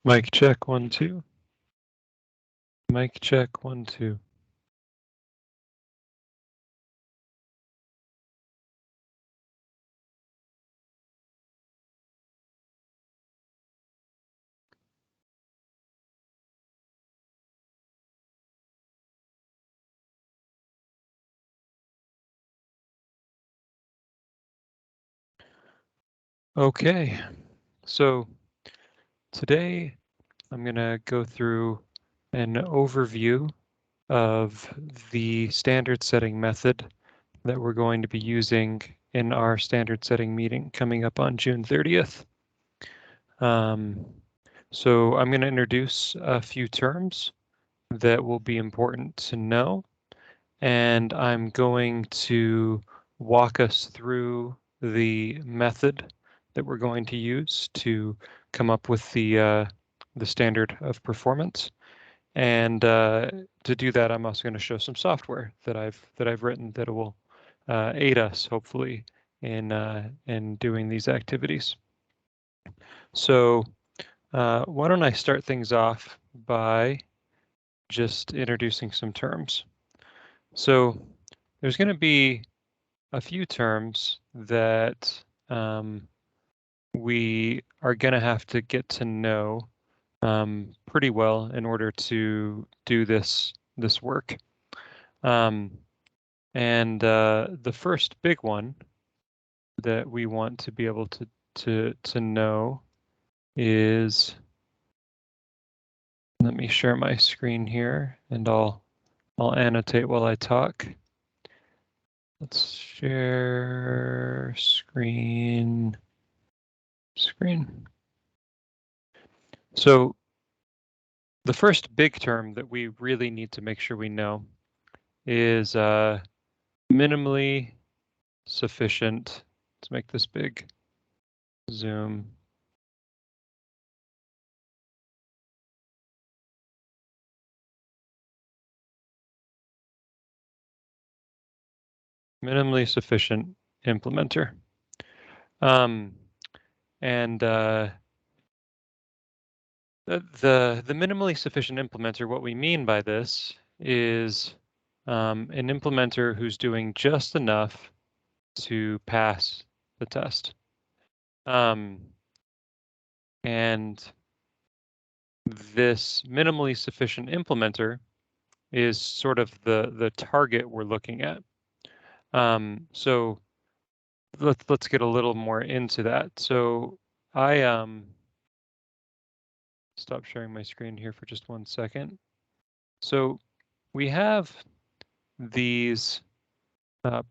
Mic check 1 2. Mic check 1 2. Okay, so today I'm going to go through an overview of the standard setting method that we're going to be using in our standard setting meeting coming up on June 30th. So I'm going to introduce a few terms that will be important to know, and I'm going to walk us through the method that we're going to use to come up with the standard of performance. And to do that, I'm also going to show some software that I've written that will aid us, hopefully, in doing these activities. So why don't I start things off by just introducing some terms. So there's going to be a few terms that we are going to have to get to know pretty well in order to do this work. And the first big one that we want to be able to know is, let me share my screen here and I'll annotate while I talk. Let's share screen. So the first big term that we really need to make sure we know is minimally sufficient. Let's make this big. Zoom. Minimally sufficient implementer. And the minimally sufficient implementer, what we mean by this is an implementer who's doing just enough to pass the test. And this minimally sufficient implementer is sort of the target we're looking at. So let's get a little more into that. So I stop sharing my screen here for just 1 second. So we have these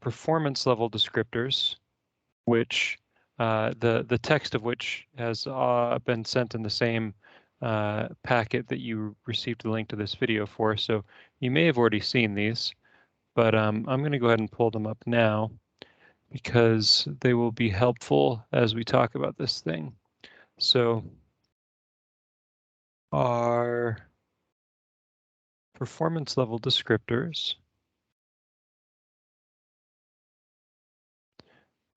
performance level descriptors, which the text of which has been sent in the same packet that you received the link to this video for. So you may have already seen these, but I'm going to go ahead and pull them up now because they will be helpful as we talk about this thing. So our performance level descriptors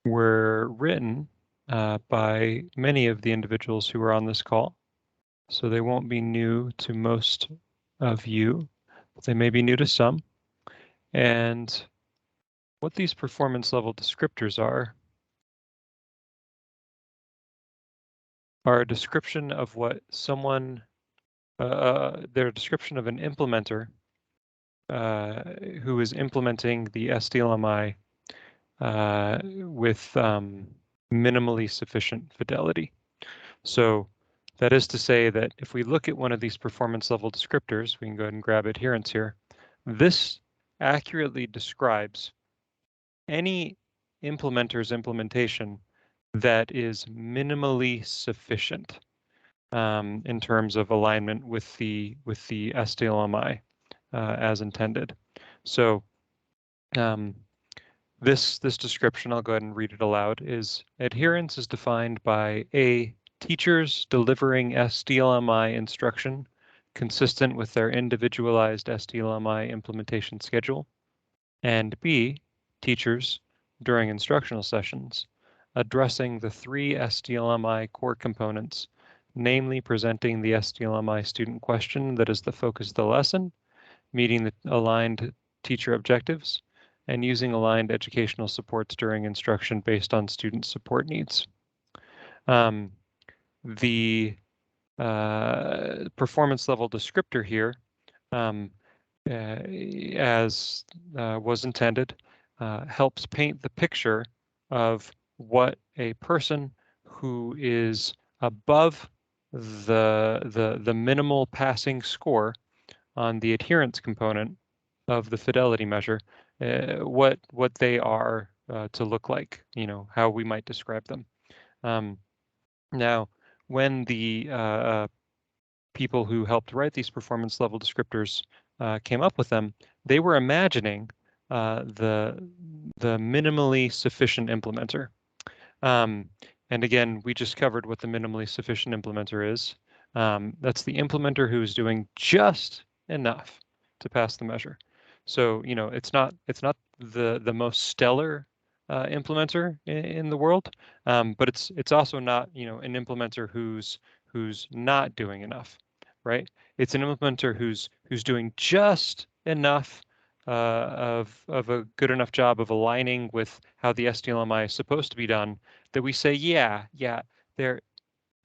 were written by many of the individuals who are on this call. So they won't be new to most of you, but they may be new to some. And what these performance level descriptors are a description of what someone, their description of an implementer who is implementing the SDLMI with minimally sufficient fidelity. So that is to say that if we look at one of these performance level descriptors, we can go ahead and grab adherence here. This accurately describes any implementer's implementation that is minimally sufficient in terms of alignment with the SDLMI as intended. So this description, I'll go ahead and read it aloud, is adherence is defined by A, teachers delivering SDLMI instruction consistent with their individualized SDLMI implementation schedule, and B, teachers during instructional sessions addressing the 3 SDLMI core components namely presenting the SDLMI student question that is the focus of the lesson, meeting the aligned teacher objectives, and using aligned educational supports during instruction based on student support needs. The performance level descriptor here, as was intended, helps paint the picture of what a person who is above the minimal passing score on the adherence component of the fidelity measure, what they are to look like, how we might describe them. Now, when the people who helped write these performance level descriptors came up with them, they were imagining the minimally sufficient implementer. And again, we just covered what the minimally sufficient implementer is. That's the implementer who's doing just enough to pass the measure. So, it's not the most stellar implementer in the world, but it's also not, an implementer who's not doing enough, right? It's an implementer who's doing just enough of a good enough job of aligning with how the SDLMI is supposed to be done, that we say, yeah, they're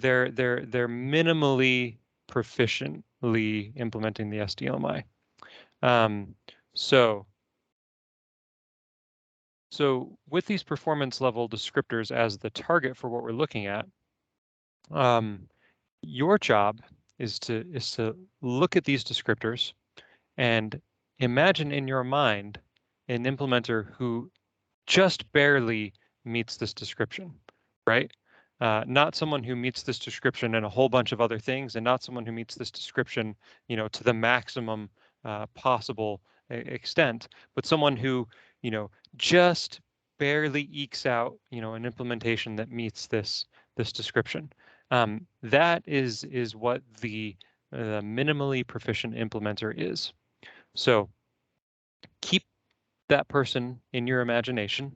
minimally proficiently implementing the SDLMI. So with these performance level descriptors as the target for what we're looking at, your job is to look at these descriptors and imagine in your mind an implementer who just barely meets this description, right? Not someone who meets this description and a whole bunch of other things, and not someone who meets this description, to the maximum possible extent, but someone who, just barely ekes out, an implementation that meets this description. That is what the minimally proficient implementer is. So keep that person in your imagination,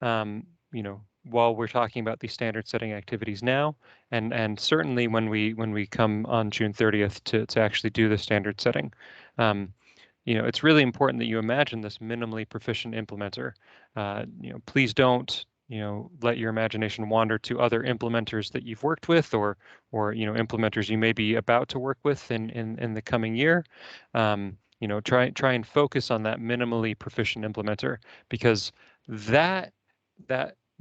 while we're talking about these standard setting activities now, and certainly when we come on June 30th to actually do the standard setting. It's really important that you imagine this minimally proficient implementer. Please don't, let your imagination wander to other implementers that you've worked with, or implementers you may be about to work with in the coming year. Try and focus on that minimally proficient implementer, because that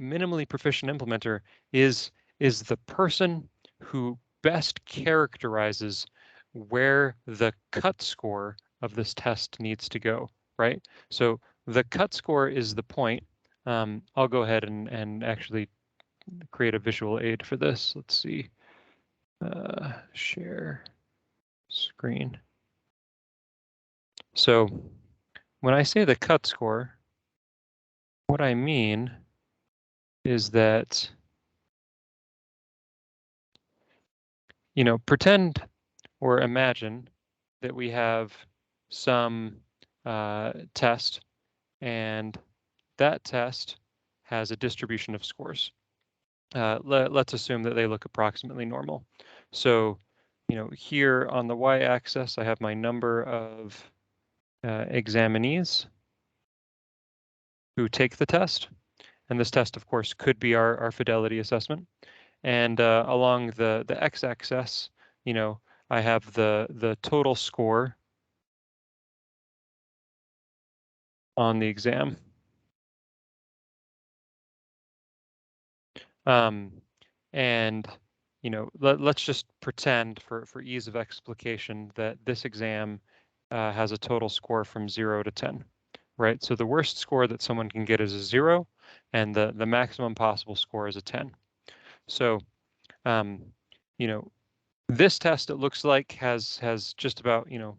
minimally proficient implementer is the person who best characterizes where the cut score of this test needs to go, right? So the cut score is the point. I'll go ahead and actually create a visual aid for this. Let's see. Share screen. So when I say the cut score, what I mean is that, pretend or imagine that we have some test, and that test has a distribution of scores. Let's assume that they look approximately normal. So, here on the y-axis, I have my number of examinees who take the test. And this test, of course, could be our fidelity assessment. And along the x-axis, I have the total score on the exam. And let's just pretend for ease of explication that this exam has a total score from 0 to 10, right? So the worst score that someone can get is a 0, and the maximum possible score is a 10. So, this test, it looks like, has just about, a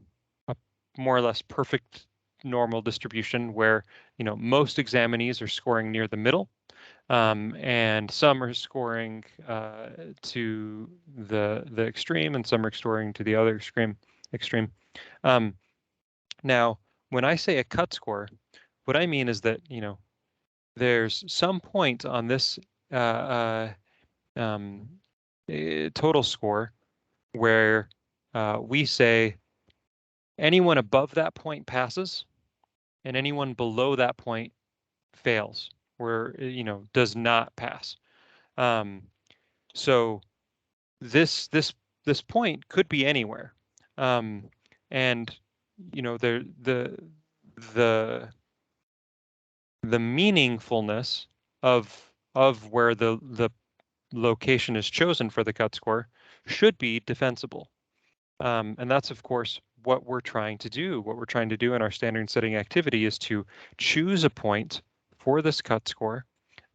more or less perfect normal distribution where, most examinees are scoring near the middle. And some are scoring to the extreme, and some are scoring to the other extreme. Now, when I say a cut score, what I mean is that, there's some point on this total score where we say anyone above that point passes and anyone below that point fails, or does not pass. So this point could be anywhere, and the the meaningfulness of where the location is chosen for the cut score should be defensible. And that's, of course, what we're trying to do. What we're trying to do in our standard setting activity is to choose a point for this cut score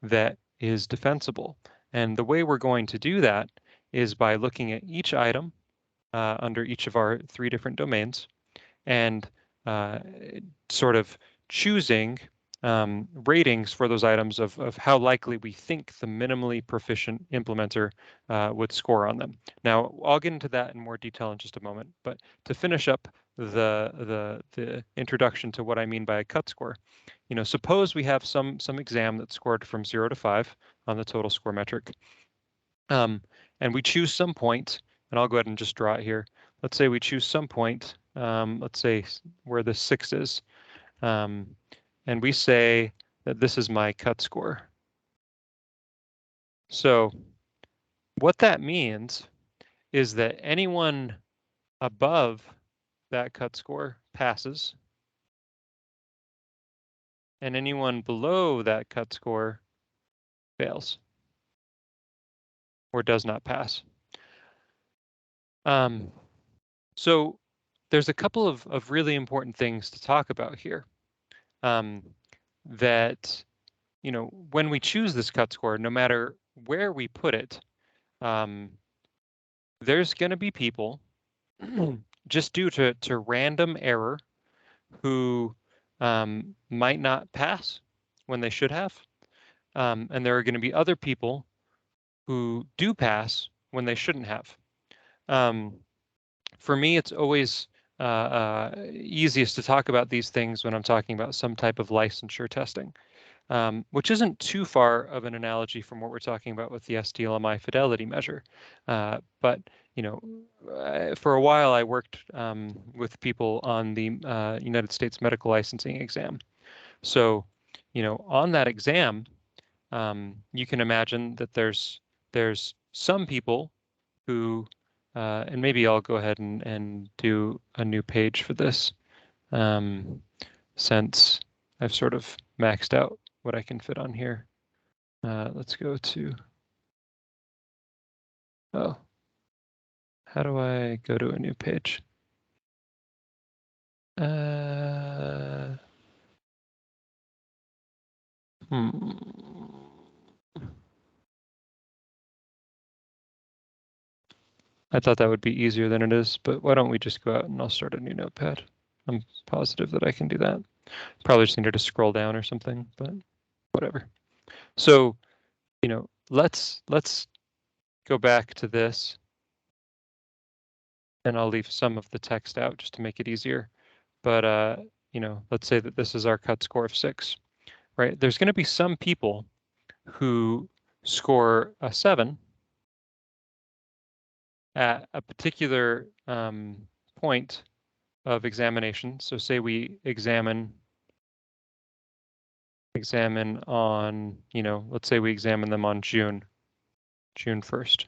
that is defensible. And the way we're going to do that is by looking at each item under each of our 3 different domains and sort of choosing ratings for those items of how likely we think the minimally proficient implementer would score on them. Now, I'll get into that in more detail in just a moment, but to finish up the introduction to what I mean by a cut score, suppose we have some exam that's scored from 0 to 5 on the total score metric, and we choose some point, and I'll go ahead and just draw it here. Let's say we choose some point, let's say where the 6 is, and we say that this is my cut score. So what that means is that anyone above that cut score passes, and anyone below that cut score fails or does not pass. So there's a couple of really important things to talk about here. That, when we choose this cut score, no matter where we put it, there's going to be people just due to random error who might not pass when they should have. And there are going to be other people who do pass when they shouldn't have. For me, it's always easiest to talk about these things when I'm talking about some type of licensure testing, which isn't too far of an analogy from what we're talking about with the SDLMI fidelity measure. But for a while, I worked with people on the United States medical licensing exam. So, on that exam, you can imagine that there's some people who, and maybe I'll go ahead and do a new page for this, since I've sort of maxed out what I can fit on here. Let's go to, oh, how do I go to a new page? I thought that would be easier than it is, but why don't we just go out and I'll start a new notepad. I'm positive that I can do that. Probably just needed to scroll down or something, but whatever. So, let's go back to this, and I'll leave some of the text out just to make it easier. But let's say that this is our cut score of 6, right? There's going to be some people who score a 7 at a particular point of examination. So say we examine on, let's say we examine them on June 1st.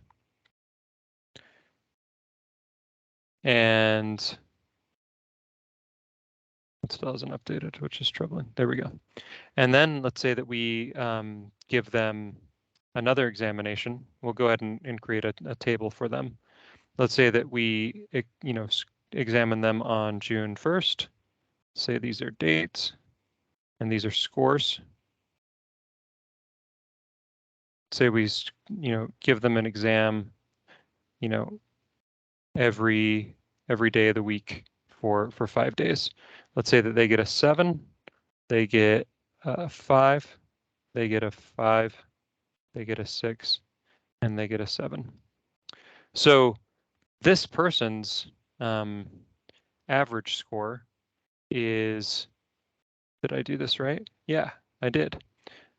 And it still hasn't updated, which is troubling. There we go. And then let's say that we give them another examination. We'll go ahead and create a table for them. Let's say that we, examine them on June 1st. Say these are dates and these are scores. Say we, give them an exam, every day of the week for 5 days. Let's say that they get a 7, they get a 5, they get a 5, they get a 6, and they get a 7. So this person's average score is, did I do this right? Yeah, I did.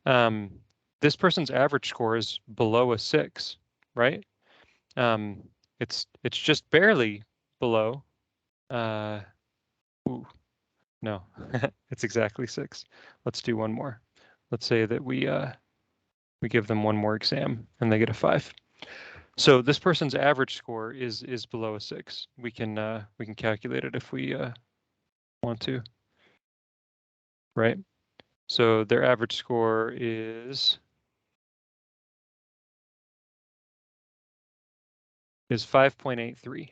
This person's average score is below a 6, right? It's just barely below. Ooh, no, it's exactly 6. Let's do one more. Let's say that we give them one more exam and they get a 5. So this person's average score is below a 6. We can calculate it if we want to, right? So their average score is 5.83.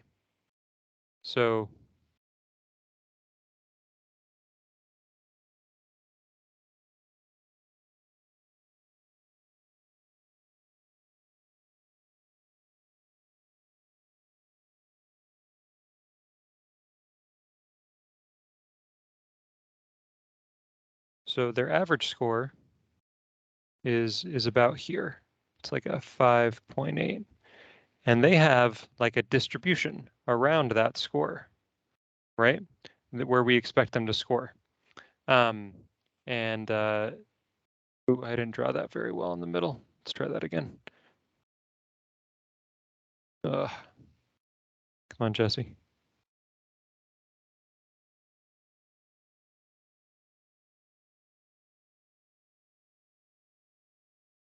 So their average score is about here. It's like a 5.8. And they have like a distribution around that score, right? Where we expect them to score. Um, and ooh, I didn't draw that very well in the middle. Let's try that again. Come on, Jesse.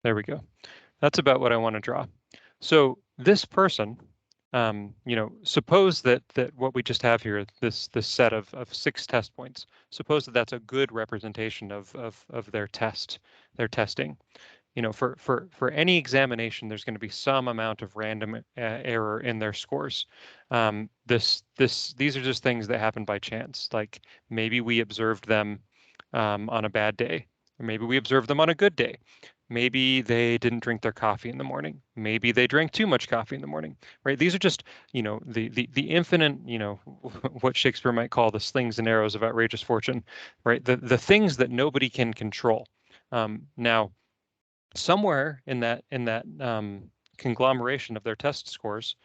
There we go. That's about what I want to draw. So this person, suppose that what we just have here, this set of 6 test points, suppose that that's a good representation of their testing. For any examination, there's going to be some amount of random error in their scores. These are just things that happen by chance. Like maybe we observed them on a bad day, or maybe we observed them on a good day. Maybe they didn't drink their coffee in the morning. Maybe they drank too much coffee in the morning, right? These are just, the infinite, what Shakespeare might call the slings and arrows of outrageous fortune, right? The things that nobody can control. Now, somewhere in that conglomeration of their test scores,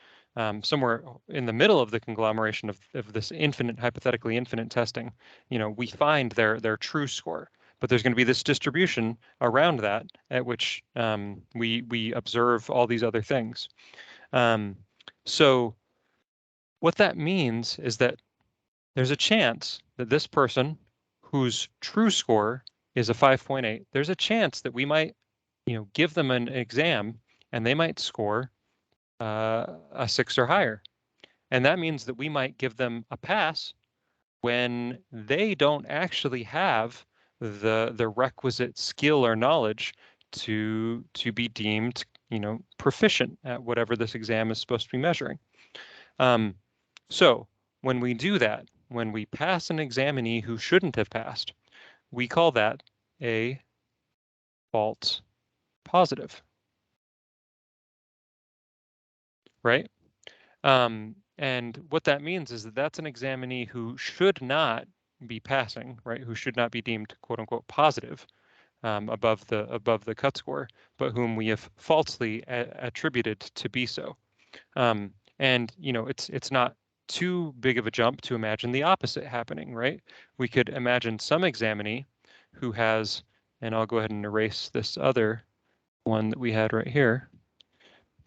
somewhere in the middle of the conglomeration of this infinite, hypothetically infinite testing, we find their true score. But there's going to be this distribution around that at which we observe all these other things. So what that means is that there's a chance that this person whose true score is a 5.8, there's a chance that we might give them an exam and they might score a 6 or higher. And that means that we might give them a pass when they don't actually have the requisite skill or knowledge to be deemed, proficient at whatever this exam is supposed to be measuring. So when we do that, when we pass an examinee who shouldn't have passed, we call that a false positive, right? And what that means is that that's an examinee who should not be passing, right? Who should not be deemed quote unquote positive above the cut score, but whom we have falsely attributed to be so. And it's not too big of a jump to imagine the opposite happening, right? We could imagine some examinee who has, and I'll go ahead and erase this other one that we had right here.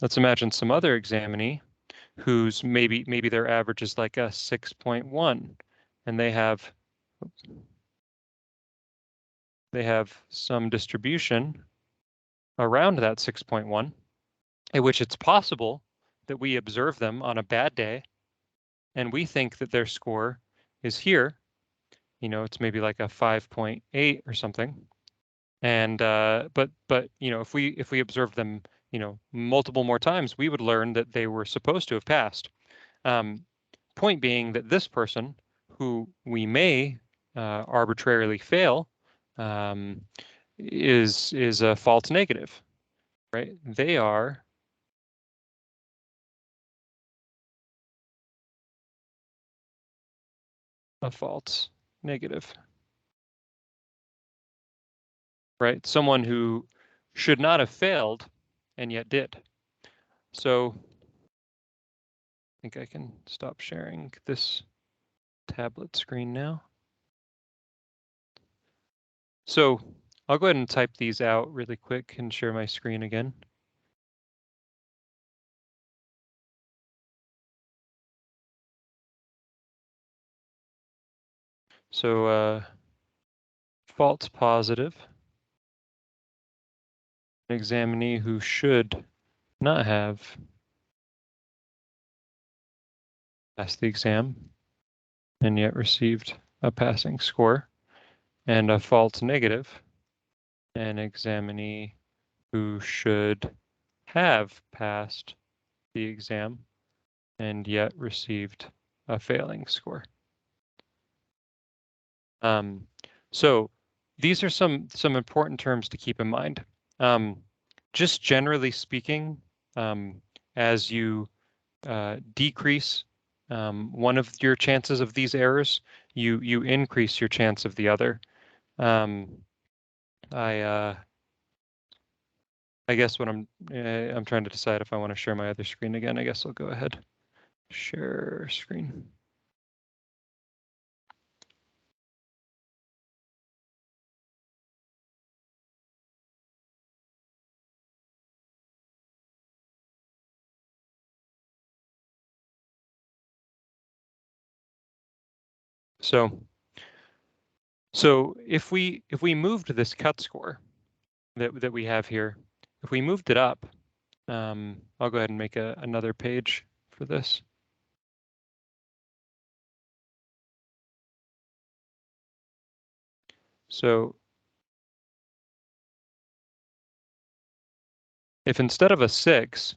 Let's imagine some other examinee whose maybe their average is like a 6.1, and they have some distribution around that 6.1, in which it's possible that we observe them on a bad day, and we think that their score is here. It's maybe like a 5.8 or something. And but if we observe them, multiple more times, we would learn that they were supposed to have passed. Point being that this person, who we may arbitrarily fail, is a false negative, right? They are a false negative, right? Someone who should not have failed and yet did. So I think I can stop sharing this tablet screen now. So I'll go ahead and type these out really quick and share my screen again. So false positive, an examinee who should not have passed the exam and yet received a passing score, and a false negative, an examinee who should have passed the exam and yet received a failing score. So these are some important terms to keep in mind. Just generally speaking, as you decrease one of your chances of these errors, you increase your chance of the other. I guess what I'm trying to decide if I want to share my other screen again. I guess I'll go ahead. Share screen. So if we moved this cut score that we have here, if we moved it up, I'll go ahead and make another page for this. So if instead of a 6,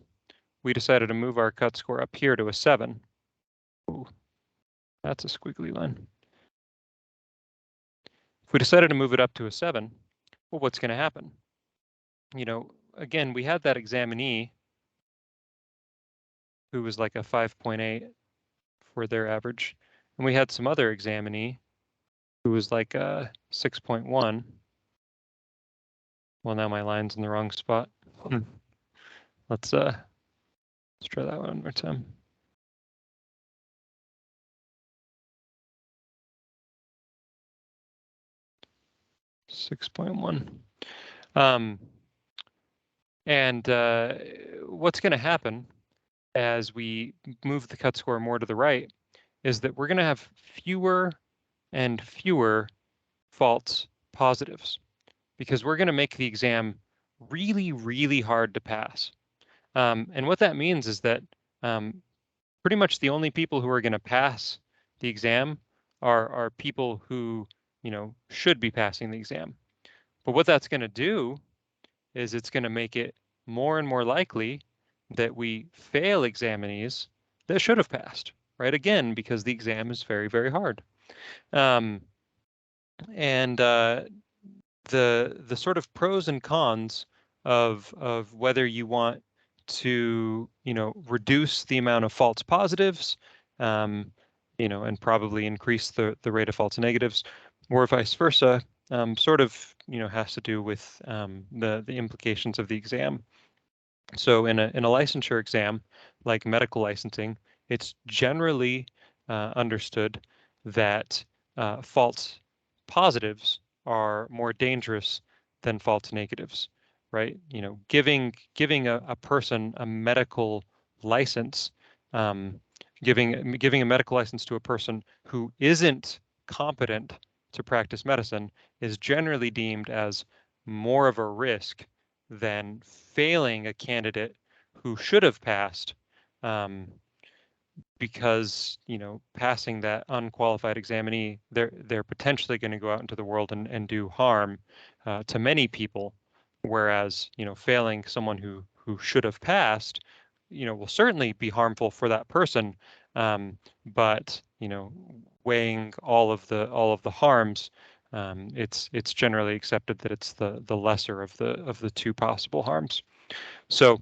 we decided to move our cut score up here to a 7, ooh, that's a squiggly line. If we decided to move it up to a 7, well, what's going to happen? You know, again, we had that examinee who was like a 5.8 for their average, and we had some other examinee who was like a 6.1. Well, now my line's in the wrong spot. Let's try that one more time. $6.1. And what's going to happen as we move the cut score more to the right is that we're going to have fewer and fewer false positives because we're going to make the exam really, really hard to pass. And what that means is that pretty much the only people who are going to pass the exam are people who, should be passing the exam. But what that's going to do is it's going to make it more and more likely that we fail examinees that should have passed, right? Again, because the exam is very, very hard. And the sort of pros and cons of whether you want to, reduce the amount of false positives, and probably increase the rate of false negatives, or vice versa, sort of, has to do with the implications of the exam. So in a licensure exam, like medical licensing, it's generally understood that false positives are more dangerous than false negatives, right? Giving a person a medical license, giving a medical license to a person who isn't competent to practice medicine is generally deemed as more of a risk than failing a candidate who should have passed, because passing that unqualified examinee, they're potentially going to go out into the world and do harm to many people, whereas failing someone who should have passed will certainly be harmful for that person, but weighing all of the harms, it's generally accepted that it's the lesser of the two possible harms. So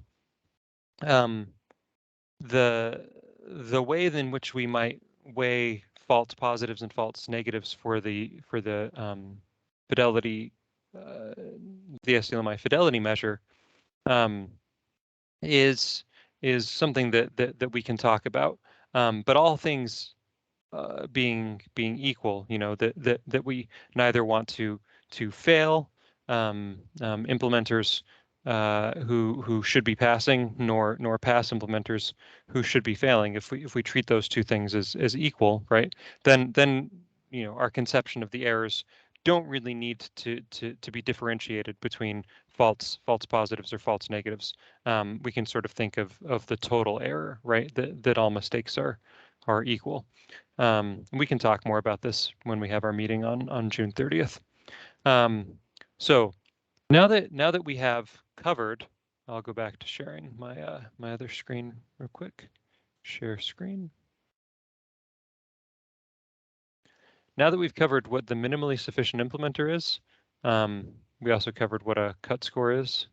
the way in which we might weigh false positives and false negatives for the fidelity, the SDLMI fidelity measure, is something that we can talk about. But all things being equal, that we neither want to fail implementers who should be passing, nor pass implementers who should be failing. If we treat those two things as equal, right? Then our conception of the errors don't really need to be differentiated between false positives or false negatives. We can sort of think of the total error, right? That all mistakes are equal. We can talk more about this when we have our meeting on June 30th. So now that we have covered, I'll go back to sharing my my other screen real quick. Share screen. Now that we've covered what the minimally sufficient implementer is, we also covered what a cut score is,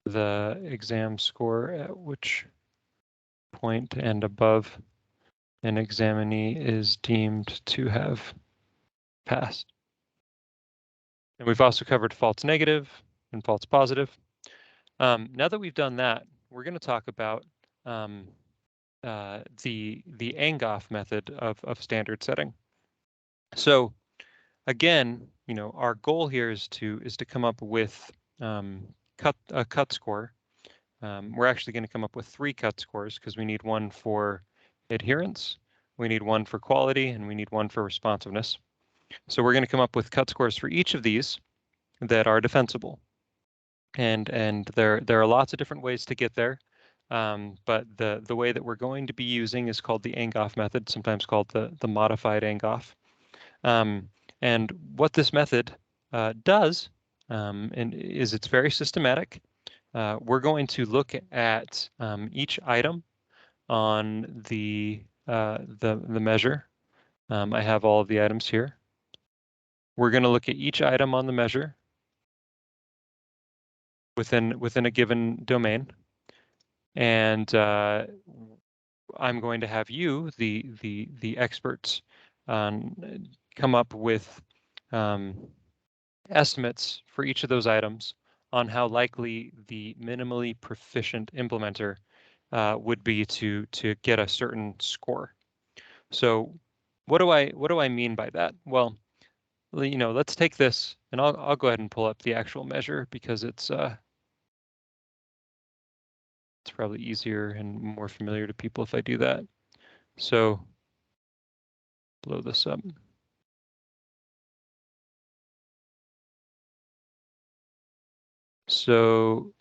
the exam score at which point and above an examinee is deemed to have passed. And we've also covered false negative and false positive. Now that we've done that, we're going to talk about the Angoff method of standard setting. So again, our goal here is to come up with a cut score. We're actually going to come up with 3 cut scores because we need one for adherence, we need one for quality, and we need one for responsiveness. So we're going to come up with cut scores for each of these that are defensible. And there are lots of different ways to get there. But the way that we're going to be using is called the Angoff method, sometimes called the modified Angoff. And what this method does and is it's very systematic. We're going to look at each item on the measure. I have all of the items here. We're going to look at each item on the measure within a given domain, and I'm going to have you, the experts, come up with estimates for each of those items on how likely the minimally proficient implementer would be to get a certain score. So what do I mean by that? Well, let's take this, and I'll go ahead and pull up the actual measure because it's probably easier and more familiar to people if I do that. So blow this up. So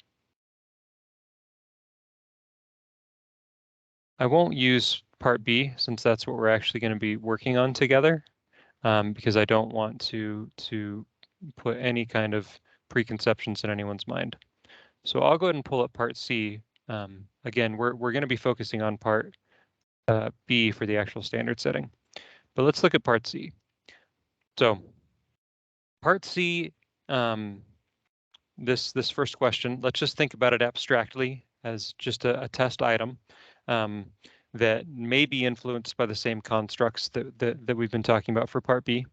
I won't use part B since that's what we're actually going to be working on together, because I don't want to put any kind of preconceptions in anyone's mind. So I'll go ahead and pull up part C. Again, we're going to be focusing on part B for the actual standard setting. But let's look at part C. So part C, this first question, let's just think about it abstractly as just a test item that may be influenced by the same constructs that we've been talking about for part B.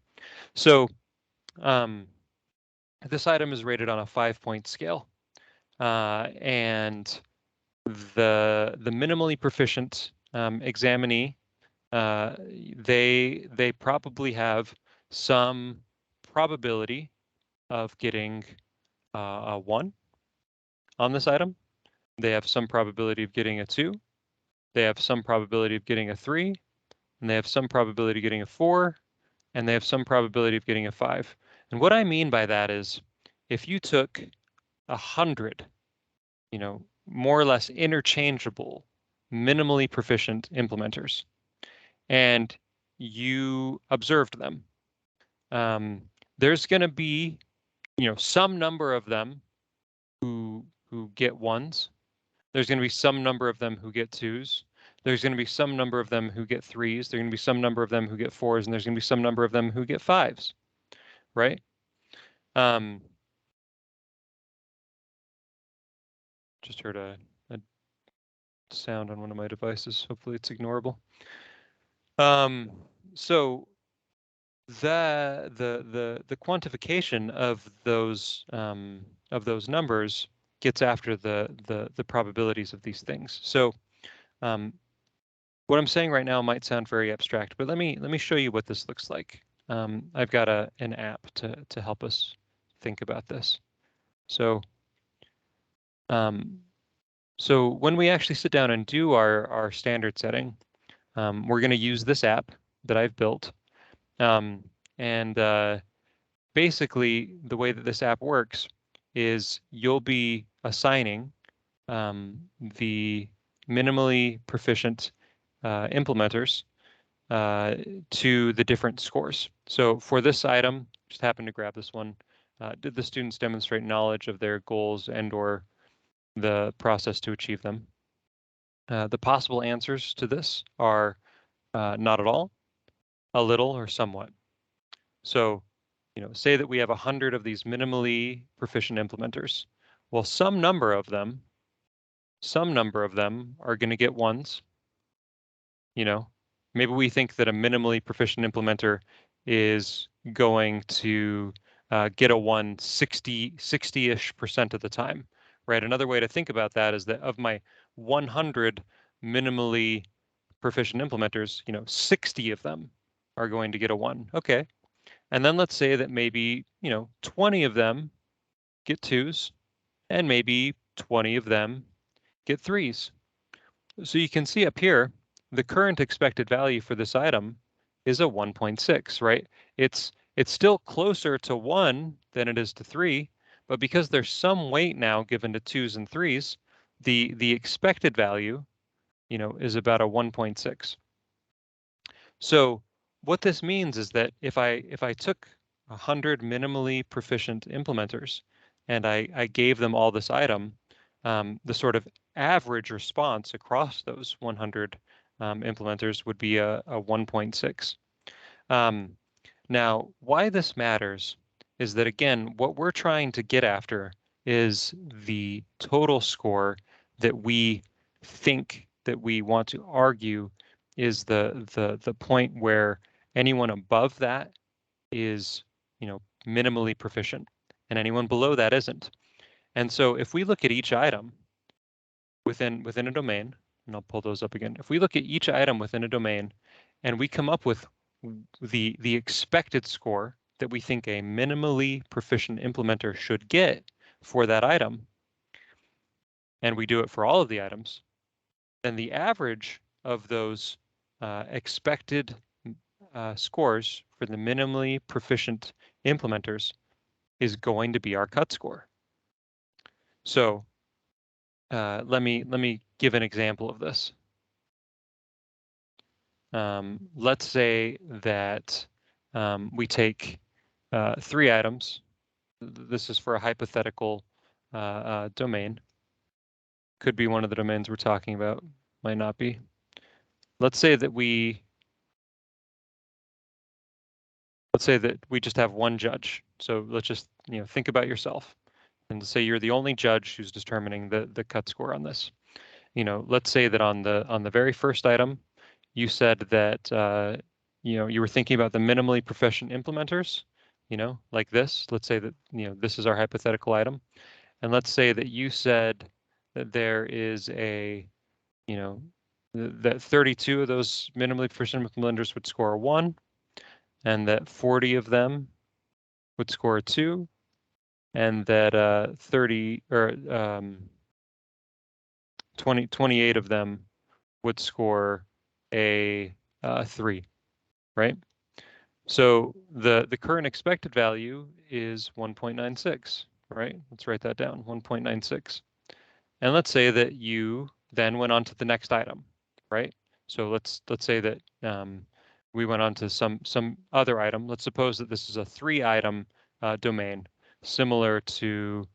So this item is rated on a 5-point scale, and the minimally proficient examinee, they probably have some probability of getting a 1 on this item. They have some probability of getting a 2. They have some probability of getting a 3, and they have some probability of getting a 4, and they have some probability of getting a 5. And what I mean by that is if you took 100, more or less interchangeable, minimally proficient implementers, and you observed them, there's going to be, some number of them who get 1s. There's going to be some number of them who get 2s. There's going to be some number of them who get 3s. There's going to be some number of them who get 4s, and there's going to be some number of them who get 5s, right? Just heard a sound on one of my devices. Hopefully it's ignorable. So the quantification of those numbers gets after the probabilities of these things. So what I'm saying right now might sound very abstract, but let me show you what this looks like. I've got an app to help us think about this. So so when we actually sit down and do our standard setting, we're going to use this app. that I've built. Basically, the way that this app works is you'll be assigning the minimally proficient implementers to the different scores. So for this item, just happened to grab this one, did the students demonstrate knowledge of their goals and/or the process to achieve them? The possible answers to this are not at all, a little, or somewhat. So, say that we have 100 of these minimally proficient implementers. Well, some number of them are going to get ones. Maybe we think that a minimally proficient implementer is going to get a 1 60-ish% of the time, right? Another way to think about that is that of my 100 minimally proficient implementers, 60 of them are going to get a 1. Okay. And then let's say that maybe, 20 of them get 2s and maybe 20 of them get 3s. So you can see up here, the current expected value for this item is a 1.6, right? It's still closer to 1 than it is to 3, but because there's some weight now given to 2s and 3s, the expected value, is about a 1.6. So what this means is that if I took 100 minimally proficient implementers and I gave them all this item, the sort of average response across those 100 implementers would be a 1.6. Now, why this matters is that, again, what we're trying to get after is the total score that we think that we want to argue is the point where anyone above that is, minimally proficient, and anyone below that isn't. And so if we look at each item within a domain, and I'll pull those up again. If we look at each item within a domain and we come up with the expected score that we think a minimally proficient implementer should get for that item, and we do it for all of the items, then the average of those expected scores for the minimally proficient implementers is going to be our cut score. So let me give an example of this. Let's say that we take 3 items. This is for a hypothetical domain. Could be one of the domains we're talking about, might not be. Let's say that we just have one judge. So let's just think about yourself and say you're the only judge who's determining the cut score on this. Let's say that on the very first item, you said that you were thinking about the minimally proficient implementers, like this. Let's say that this is our hypothetical item, and let's say that you said that there is that 32 of those minimally proficient implementers would score a 1, and that 40 of them would score a 2, and that 28 of them would score a 3, right? So the current expected value is 1.96, right? Let's write that down, 1.96. And let's say that you then went on to the next item, right? So let's say that we went on to some other item. Let's suppose that this is a 3-item domain, similar to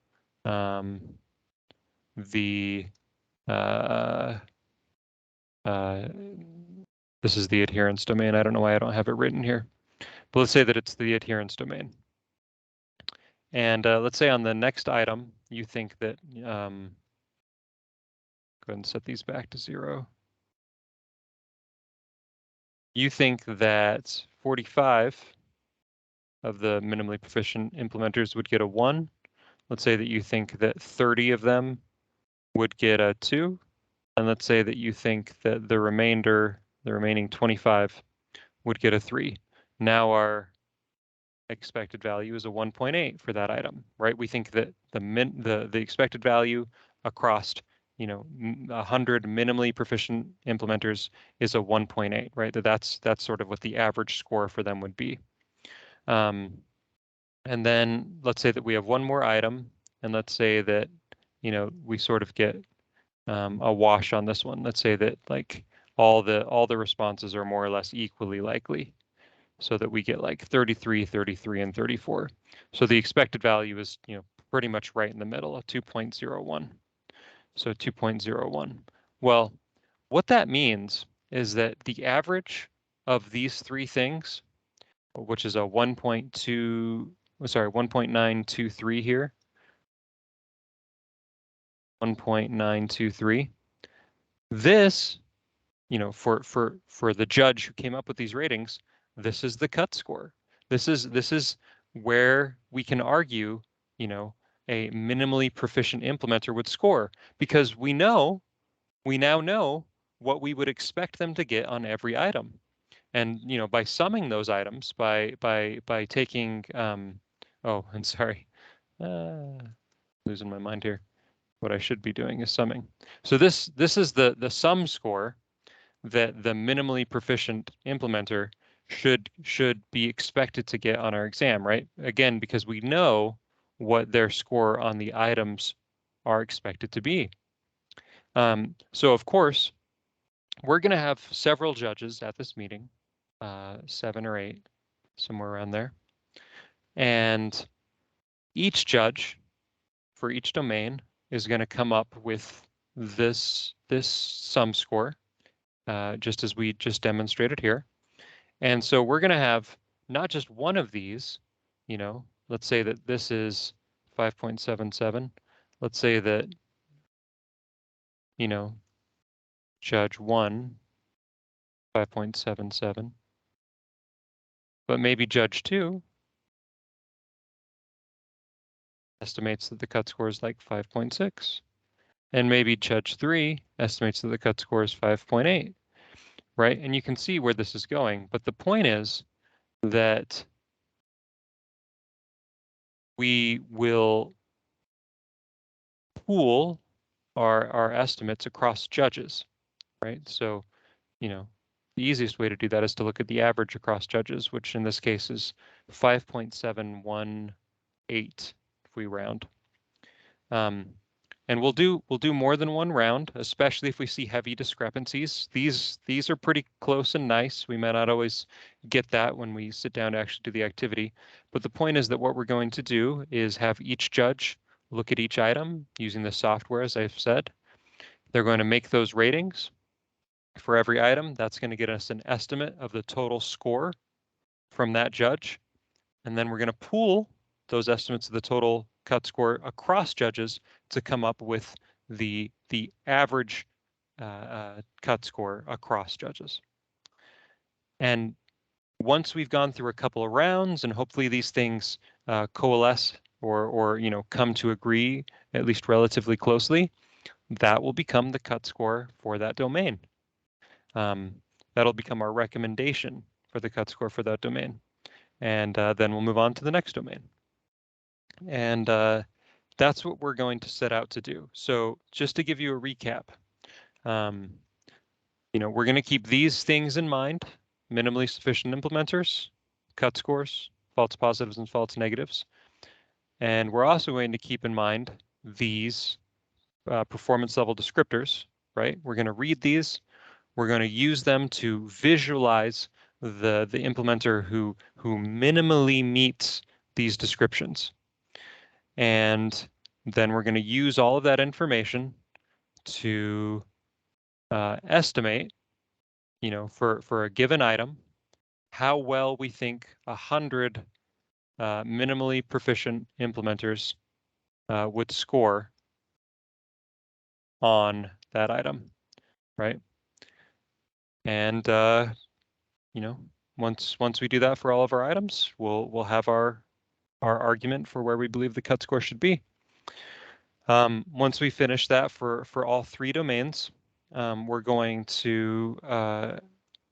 the this is the adherence domain. I don't know why I don't have it written here, but let's say that it's the adherence domain. And let's say on the next item, you think that, go ahead and set these back to 0. You think that 45 of the minimally proficient implementers would get a 1. Let's say that you think that 30 of them would get a 2. And let's say that you think that the remaining 25 would get a 3. Now our expected value is a 1.8 for that item, right? We think that the expected value across 100 minimally proficient implementers is a 1.8, right? That's sort of what the average score for them would be. And then let's say that we have one more item, and let's say that, we sort of get a wash on this one. Let's say that like all the responses are more or less equally likely, so that we get like 33, 33, and 34. So the expected value is, pretty much right in the middle, a 2.01. So 2.01. Well, what that means is that the average of these three things, which is a 1.923 here, 1.923. This, for the judge who came up with these ratings, this is the cut score. This is where we can argue, a minimally proficient implementer would score, because we now know what we would expect them to get on every item. And, by summing those items, by taking, oh, and sorry, losing my mind here. What I should be doing is summing. So this is the sum score that the minimally proficient implementer should be expected to get on our exam, right? Again, because we know what their score on the items are expected to be. So of course, we're going to have several judges at this meeting, 7 or 8, somewhere around there. And each judge for each domain is going to come up with this sum score, just as we just demonstrated here. And so we're going to have not just one of these, let's say that this is 5.77. Let's say that, judge 1, 5.77. But maybe judge 2 estimates that the cut score is like 5.6. And maybe judge 3 estimates that the cut score is 5.8, right? And you can see where this is going. But the point is that we will pool our estimates across judges, right? So, the easiest way to do that is to look at the average across judges, which in this case is 5.718 if we round. And we'll do more than one round, especially if we see heavy discrepancies. These are pretty close and nice. We might not always get that when we sit down to actually do the activity. But the point is that what we're going to do is have each judge look at each item using the software, as I've said. They're going to make those ratings for every item. That's going to get us an estimate of the total score from that judge. And then we're going to pool those estimates of the total cut score across judges to come up with the average cut score across judges. And once we've gone through a couple of rounds and hopefully these things coalesce or come to agree at least relatively closely, that will become the cut score for that domain. That'll become our recommendation for the cut score for that domain. And then we'll move on to the next domain. And that's what we're going to set out to do. So just to give you a recap, we're going to keep these things in mind: minimally sufficient implementers, cut scores, false positives and false negatives. And we're also going to keep in mind these performance level descriptors, right? We're going to read these. We're going to use them to visualize the implementer who minimally meets these descriptions. And then we're going to use all of that information to estimate, for a given item, how well we think 100 minimally proficient implementers would score on that item, right? And once we do that for all of our items, we'll have our argument for where we believe the cut score should be. Once we finish that for all 3 domains, we're going to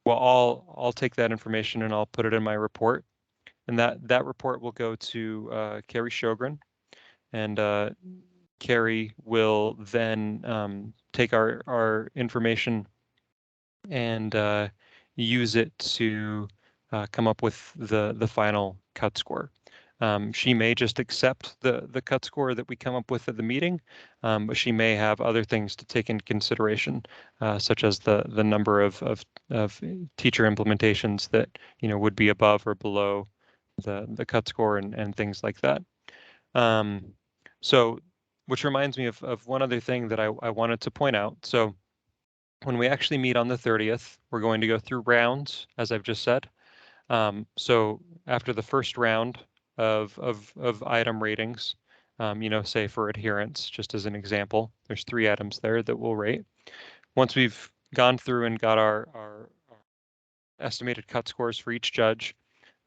I'll take that information and I'll put it in my report, and that report will go to Carrie Sjogren, and Carrie will then take our information and use it to come up with the final cut score. She may just accept the cut score that we come up with at the meeting, but she may have other things to take into consideration, such as the number of teacher implementations that would be above or below the cut score and things like that. So, which reminds me of one other thing that I wanted to point out. So when we actually meet on the 30th, we're going to go through rounds, as I've just said. So after the first round of item ratings, say for adherence, just as an example, there's 3 items there that we'll rate. Once we've gone through and got our estimated cut scores for each judge,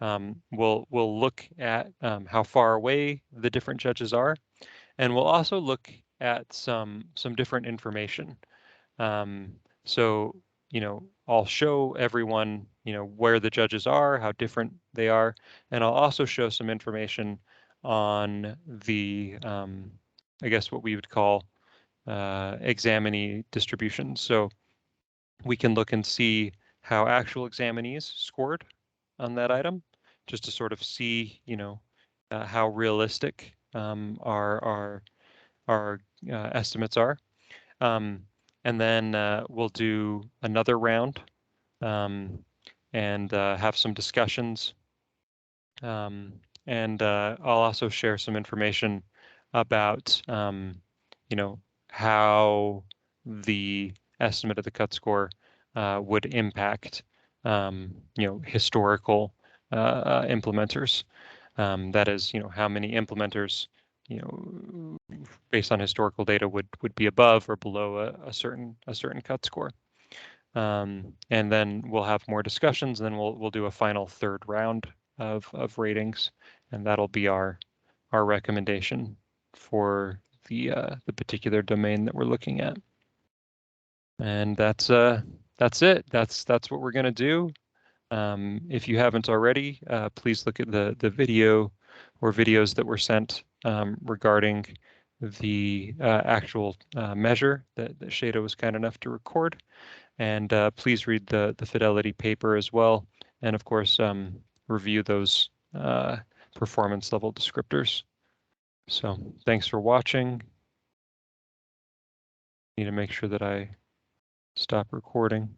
we'll look at how far away the different judges are, and we'll also look at some different information. So, I'll show everyone, where the judges are, how different they are, and I'll also show some information on the, I guess what we would call examinee distribution. So we can look and see how actual examinees scored on that item, just to sort of see, how realistic our estimates are. And then we'll do another round and have some discussions. And I'll also share some information about, how the estimate of the cut score would impact, historical implementers. That is, how many implementers, based on historical data would be above or below a certain cut score. And then we'll have more discussions, and then we'll do a final third round of ratings, and that'll be our recommendation for the particular domain that we're looking at. And that's it. That's what we're gonna do. If you haven't already, please look at the video or videos that were sent regarding the actual measure that Shada was kind enough to record. And please read the fidelity paper as well. And of course, review those performance level descriptors. So thanks for watching. Need to make sure that I stop recording.